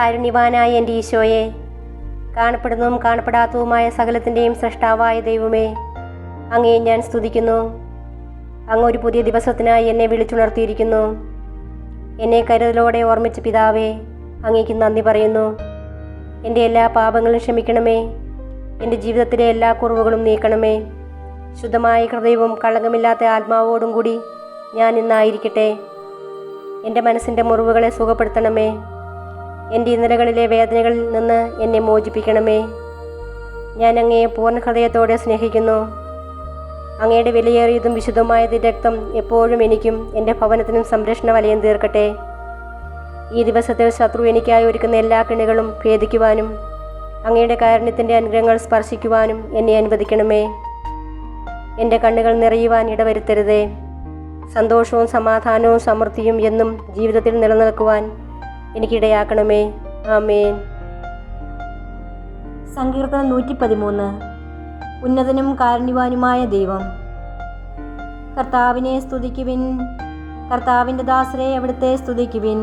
കാരുണ്യവാനായ എൻ്റെ ഈശോയെ, കാണപ്പെടുന്നതും കാണപ്പെടാത്തതുമായ സകലത്തിൻ്റെയും സൃഷ്ടാവായ ദൈവമേ, അങ്ങയെ ഞാൻ സ്തുതിക്കുന്നു. അങ്ങ് ഒരു പുതിയ ദിവസത്തിനായി എന്നെ വിളിച്ചുണർത്തിയിരിക്കുന്നു. എന്നെ കരുതലോടെ ഓർമ്മിച്ച പിതാവേ, അങ്ങേക്ക് നന്ദി പറയുന്നു. എൻ്റെ എല്ലാ പാപങ്ങളും ക്ഷമിക്കണമേ. എൻ്റെ ജീവിതത്തിലെ എല്ലാ കുറവുകളും നീക്കണമേ. ശുദ്ധമായ ഹൃദയവും കളങ്കമില്ലാത്ത ആത്മാവോടും കൂടി ഞാൻ ഇന്നായിരിക്കട്ടെ. എൻ്റെ മനസ്സിൻ്റെ മുറിവുകളെ സുഖപ്പെടുത്തണമേ. എൻ്റെ ഇന്നലകളിലെ വേദനകളിൽ നിന്ന് എന്നെ മോചിപ്പിക്കണമേ. ഞാൻ അങ്ങയെ പൂർണ്ണ ഹൃദയത്തോടെ സ്നേഹിക്കുന്നു. അങ്ങയുടെ വിലയേറിയതും വിശുദ്ധമായ രക്തം എപ്പോഴും എനിക്കും എൻ്റെ ഭവനത്തിനും സംരക്ഷണ വലയം തീർക്കട്ടെ. ഈ ദിവസത്തിൽ ശത്രു എനിക്കായി ഒരുക്കുന്ന എല്ലാ കെണികളും ഭേദിക്കുവാനും അങ്ങയുടെ കാരുണ്യത്തിൻ്റെ അനുഗ്രഹങ്ങൾ സ്പർശിക്കുവാനും എന്നെ അനുവദിക്കണമേ. എൻ്റെ കണ്ണുകൾ നിറയുവാൻ ഇടവരുത്തരുതേ. സന്തോഷവും സമാധാനവും സമൃദ്ധിയും എന്നും ജീവിതത്തിൽ നിലനിൽക്കുവാൻ എനിക്കിടയാക്കണമേ. ആമേൻ. സങ്കീർത്തനം 113. ഉന്നതനും കാരുണ്യവാനുമായ ദൈവം. കർത്താവിനെ സ്തുതിക്കുവിൻ. കർത്താവിൻ്റെ ദാസരെ അവിടുത്തെ സ്തുതിക്കുവിൻ.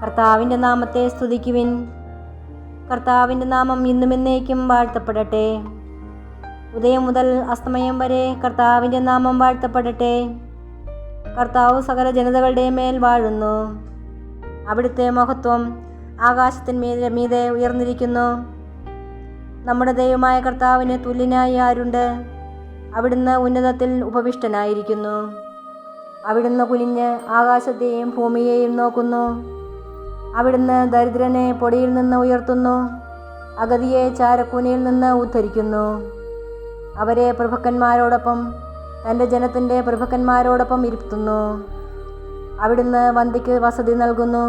കർത്താവിൻ്റെ നാമത്തെ സ്തുതിക്കുവിൻ. കർത്താവിൻ്റെ നാമം ഇന്നും എന്നേക്കും വാഴ്ത്തപ്പെടട്ടെ. ഉദയം മുതൽ അസ്തമയം വരെ കർത്താവിൻ്റെ നാമം വാഴ്ത്തപ്പെടട്ടെ. കർത്താവ് സകല ജനതകളുടെ മേൽ വാഴുന്നു. അവിടുത്തെ മഹത്വം ആകാശത്തിന്മീതെ ഉയർന്നിരിക്കുന്നു. നമ്മുടെ ദൈവമായ കർത്താവിന് തുല്യനായി ആരുണ്ട്? അവിടുന്ന് ഉന്നതത്തിൽ ഉപവിഷ്ടനായിരിക്കുന്നു. അവിടുന്ന് കുനിഞ്ഞ് ആകാശത്തെയും ഭൂമിയെയും നോക്കുന്നു. അവിടുന്ന് ദരിദ്രനെ പൊടിയിൽ നിന്ന് ഉയർത്തുന്നു. അഗതിയെ ചാരക്കൂനയിൽ നിന്ന് ഉദ്ധരിക്കുന്നു. അവരെ പ്രഭുക്കന്മാരോടൊപ്പം, തൻ്റെ ജനത്തിൻ്റെ പ്രഭുക്കന്മാരോടൊപ്പം ഇരുത്തുന്നു. അവിടുന്ന് വന്ധ്യയ്ക്ക് വസതി നൽകുന്നു.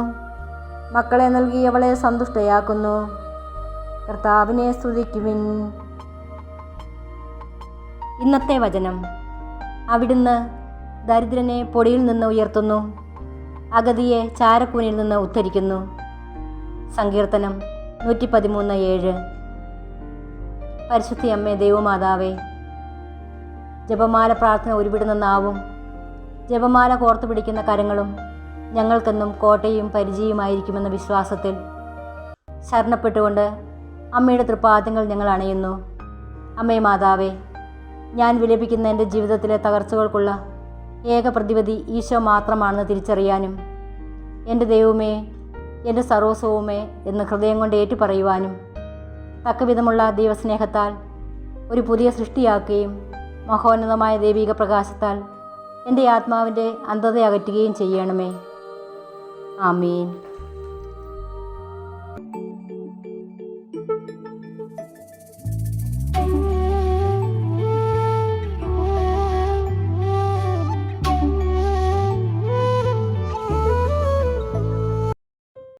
മക്കളെ നൽകി അവളെ സന്തുഷ്ടയാക്കുന്നു. കർത്താവിനെ സ്തുതിക്കുവിൻ. ഇന്നത്തെ വചനം. അവിടുന്ന് ദരിദ്രനെ പൊടിയിൽ നിന്ന് ഉയർത്തുന്നു. അഗതിയെ ചാരക്കൂനിൽ നിന്ന് ഉദ്ധരിക്കുന്നു. സങ്കീർത്തനം 113:7. പരിശുദ്ധ അമ്മേ ദൈവമാതാവേ, ജപമാല പ്രാർത്ഥന ഉരുവിടുന്ന നാവും ജപമാല കോർത്തു പിടിക്കുന്ന കരങ്ങളും ഞങ്ങൾക്കെന്നും കോട്ടയും പരിചയമായിരിക്കുമെന്ന വിശ്വാസത്തിൽ ശരണപ്പെട്ടുകൊണ്ട് അമ്മയുടെ തൃപ്പാദങ്ങൾ ഞങ്ങൾ അണയുന്നു. അമ്മേ മാതാവേ, ഞാൻ വിലപിക്കുന്ന എൻ്റെ ജീവിതത്തിലെ തകർച്ചകൾക്കുള്ള ഏക പ്രതിവിധി ഈശോ മാത്രമാണെന്ന് തിരിച്ചറിയാനും എൻ്റെ ദൈവമേ, എൻ്റെ സർവസ്വവുമേ എന്ന് ഹൃദയം കൊണ്ട് ഏറ്റുപറയുവാനും തക്കവിധമുള്ള ദൈവസ്നേഹത്താൽ ഒരു പുതിയ സൃഷ്ടിയാക്കുകയും മഹോന്നതമായ ദൈവിക പ്രകാശത്താൽ എൻ്റെ ആത്മാവിൻ്റെ അന്ധത അകറ്റുകയും ചെയ്യണമേ. ആമീൻ.